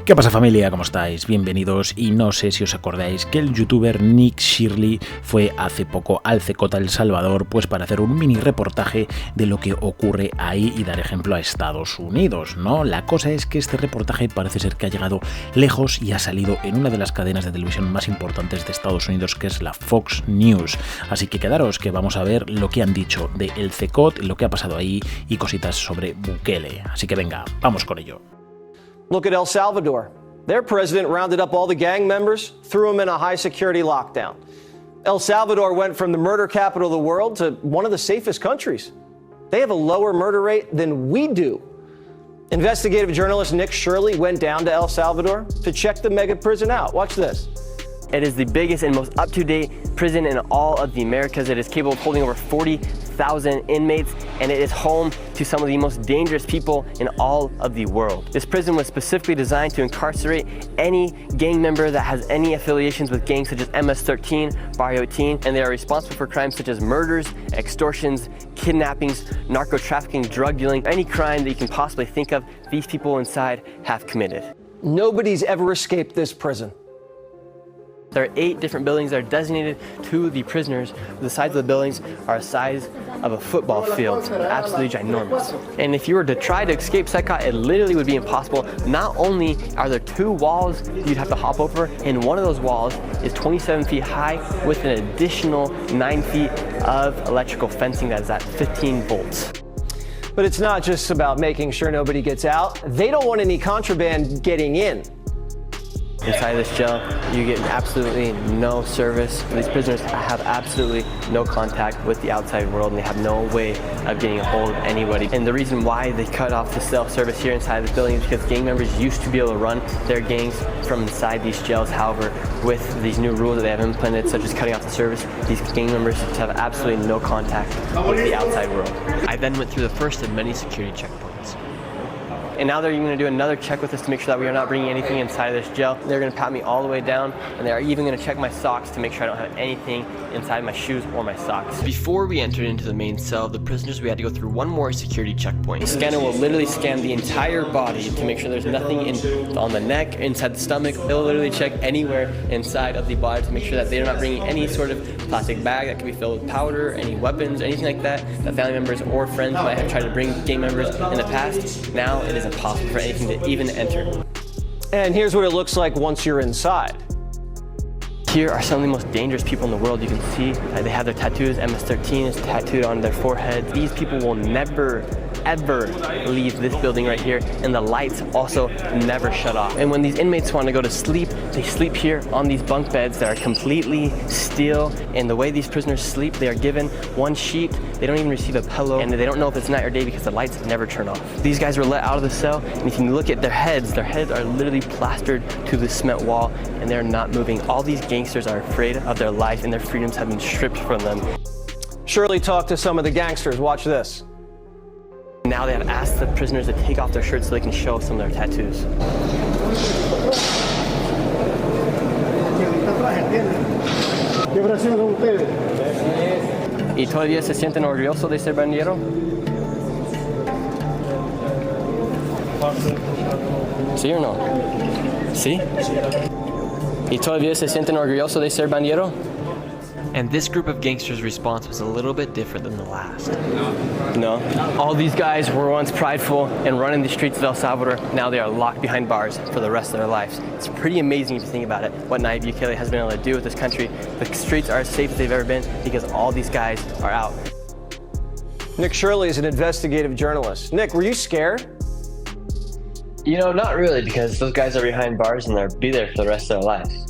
¿Qué pasa, familia? ¿Cómo estáis? Bienvenidos. Y no sé si os acordáis que el youtuber Nick Shirley fue hace poco al CECOT El Salvador pues para hacer un mini reportaje de lo que ocurre ahí y dar ejemplo a Estados Unidos, ¿no? La cosa es que este reportaje parece ser que ha llegado lejos y ha salido en una de las cadenas de televisión más importantes de Estados Unidos, que es la Fox News. Así que quedaros que vamos a ver lo que han dicho de el CECOT, lo que ha pasado ahí y cositas sobre Bukele. Así que venga, vamos con ello. Look at El Salvador. Their president rounded up all the gang members, threw them in a high-security lockdown. El Salvador went from the murder capital of the world to one of the safest countries. They have a lower murder rate than we do. Investigative journalist Nick Shirley went down to El Salvador to check the mega prison out. Watch this. It is the biggest and most up-to-date prison in all of the Americas. It is capable of holding over 40,000 inmates, and it is home to some of the most dangerous people in all of the world. This prison was specifically designed to incarcerate any gang member that has any affiliations with gangs such as MS-13, Barrio 18, and they are responsible for crimes such as murders, extortions, kidnappings, narco-trafficking, drug dealing, any crime that you can possibly think of, these people inside have committed. Nobody's ever escaped this prison. There are 8 different buildings that are designated to the prisoners. The sides of the buildings are the size of a football field, absolutely ginormous. And if you were to try to escape SECOT, it literally would be impossible. Not only are there 2 walls you'd have to hop over, and one of those walls is 27 feet high with an additional 9 feet of electrical fencing that is at 15 volts. But it's not just about making sure nobody gets out. They don't want any contraband getting in. Inside this jail, you get absolutely no service. These prisoners have absolutely no contact with the outside world, and they have no way of getting a hold of anybody. And the reason why they cut off the self-service here inside this building is because gang members used to be able to run their gangs from inside these jails. However, with these new rules that they have implemented, such as cutting off the service, these gang members have absolutely no contact with the outside world. I then went through the first of many security checkpoints. And now they're even going to do another check with us to make sure that we are not bringing anything inside of this jail. They're going to pat me all the way down, and they are even going to check my socks to make sure I don't have anything inside my shoes or my socks. Before we entered into the main cell of the prisoners, we had to go through one more security checkpoint. The scanner will literally scan the entire body to make sure there's nothing on the neck, inside the stomach. They'll literally check anywhere inside of the body to make sure that they're not bringing any sort of plastic bag that could be filled with powder, any weapons, anything like that family members or friends might have tried to bring gang members in the past. Now it is impossible for anything to even enter. And here's what it looks like once you're inside. Here are some of the most dangerous people in the world. You can see they have their tattoos. MS-13 is tattooed on their forehead. These people will never, ever leave this building right here, and the lights also never shut off. And when these inmates want to go to sleep, they sleep here on these bunk beds that are completely steel. And the way these prisoners sleep, they are given one sheet. They don't even receive a pillow, and they don't know if it's night or day because the lights never turn off. These guys were let out of the cell, and you can look at their heads. Their heads are literally plastered to the cement wall, and they're not moving. All these gangsters are afraid of their life, and their freedoms have been stripped from them. Shirley talked to some of the gangsters. Watch this. Now they have asked the prisoners to take off their shirts so they can show some of their tattoos. ¿Y todavía se sienten orgullosos de ser bandero? ¿Sí o no? ¿Sí? ¿Y todavía se sienten orgullosos de ser bandero? And this group of gangsters' response was a little bit different than the last. No. All these guys were once prideful and running the streets of El Salvador. Now they are locked behind bars for the rest of their lives. It's pretty amazing if you think about it, what Nayib Bukele has been able to do with this country. The streets are as safe as they've ever been because all these guys are out. Nick Shirley is an investigative journalist. Nick, were you scared? You know, not really, because those guys are behind bars and they'll be there for the rest of their lives.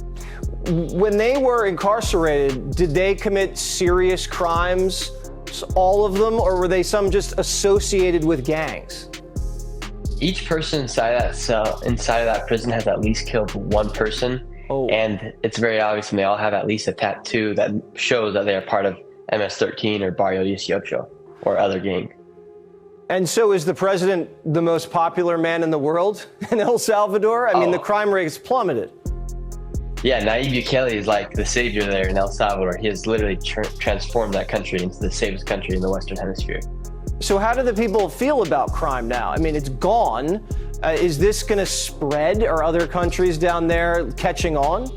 When they were incarcerated, did they commit serious crimes, all of them, or were they some just associated with gangs? Each person inside that cell, inside of that prison, has at least killed one person. Oh. And it's very obvious, and they all have at least a tattoo that shows that they are part of MS-13 or Barrio 18 or other gang. And so is the president the most popular man in the world in El Salvador? I mean, the crime rate has plummeted. Yeah, Nayib Bukele is like the savior there in El Salvador. He has literally transformed that country into the safest country in the Western Hemisphere. So how do the people feel about crime now? I mean, it's gone. Is this going to spread? Are other countries down there catching on?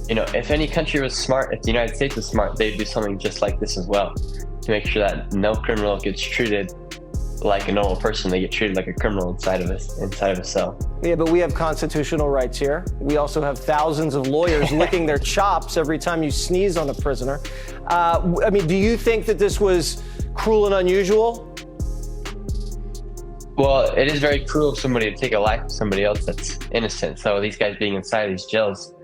You know, if any country was smart, if the United States was smart, they'd do something just like this as well, to make sure that no criminal gets treated like a normal person. They get treated like a criminal inside of a cell. Yeah, but we have constitutional rights here. We also have thousands of lawyers licking their chops every time you sneeze on a prisoner. I mean, do you think that this was cruel and unusual? Well, it is very cruel of somebody to take a life of somebody else that's innocent. So these guys being inside these jails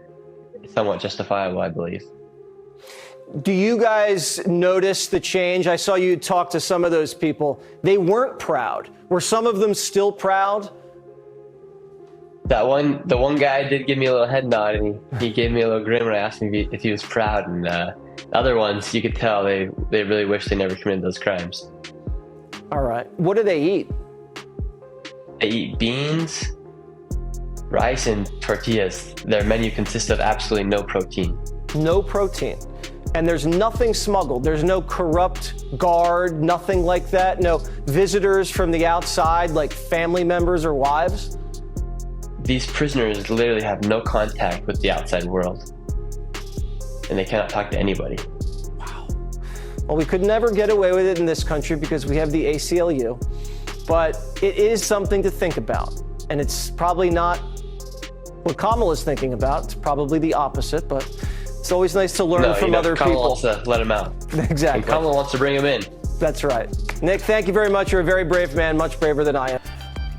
is somewhat justifiable, I believe. Do you guys notice the change? I saw you talk to some of those people. They weren't proud. Were some of them still proud? The one guy did give me a little head nod, and he gave me a little grin when I asked him if he was proud. And the other ones, you could tell they really wish they never committed those crimes. All right. What do they eat? They eat beans, rice, and tortillas. Their menu consists of absolutely no protein. No protein. And there's nothing smuggled. There's no corrupt guard, nothing like that. No visitors from the outside, like family members or wives. These prisoners literally have no contact with the outside world, and they cannot talk to anybody. Wow. Well, we could never get away with it in this country because we have the ACLU, but it is something to think about. And it's probably not what Kamala's thinking about. It's probably the opposite, but it's always nice to learn from other Kamala people. wants to let him out. Exactly. And Kamala wants to bring him in. That's right. Nick, thank you very much. You're a very brave man, much braver than I am.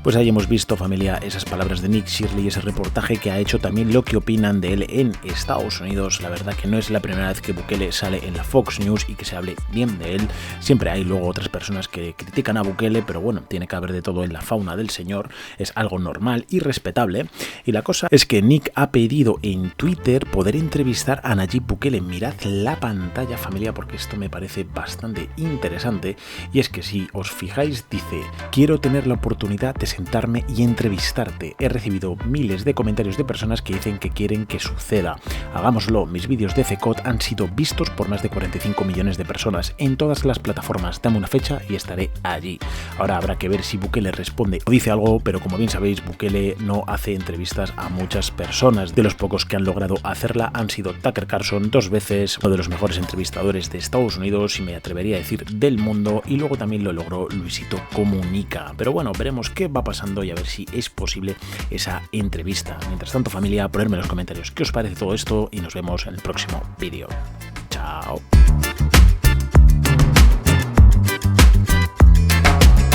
Pues ahí hemos visto, familia, esas palabras de Nick Shirley, ese reportaje que ha hecho, también lo que opinan de él en Estados Unidos. La verdad que no es la primera vez que Bukele sale en la Fox News y que se hable bien de él. Siempre hay luego otras personas que critican a Bukele, pero bueno, tiene que haber de todo en la fauna del señor. Es algo normal y respetable. Y la cosa es que Nick ha pedido en Twitter poder entrevistar a Nayib Bukele. Mirad la pantalla, familia, porque esto me parece bastante interesante. Y es que si os fijáis, dice: quiero tener la oportunidad de sentarme y entrevistarte. He recibido miles de comentarios de personas que dicen que quieren que suceda. Hagámoslo. Mis vídeos de CECOT han sido vistos por más de 45 millones de personas en todas las plataformas. Dame una fecha y estaré allí. Ahora habrá que ver si Bukele responde o dice algo, pero como bien sabéis, Bukele no hace entrevistas a muchas personas. De los pocos que han logrado hacerla han sido Tucker Carlson 2 veces, uno de los mejores entrevistadores de Estados Unidos y me atrevería a decir del mundo, y luego también lo logró Luisito Comunica. Pero bueno, veremos qué va pasando y a ver si es posible esa entrevista. Mientras tanto, familia, ponedme en los comentarios qué os parece todo esto y nos vemos en el próximo vídeo. Chao.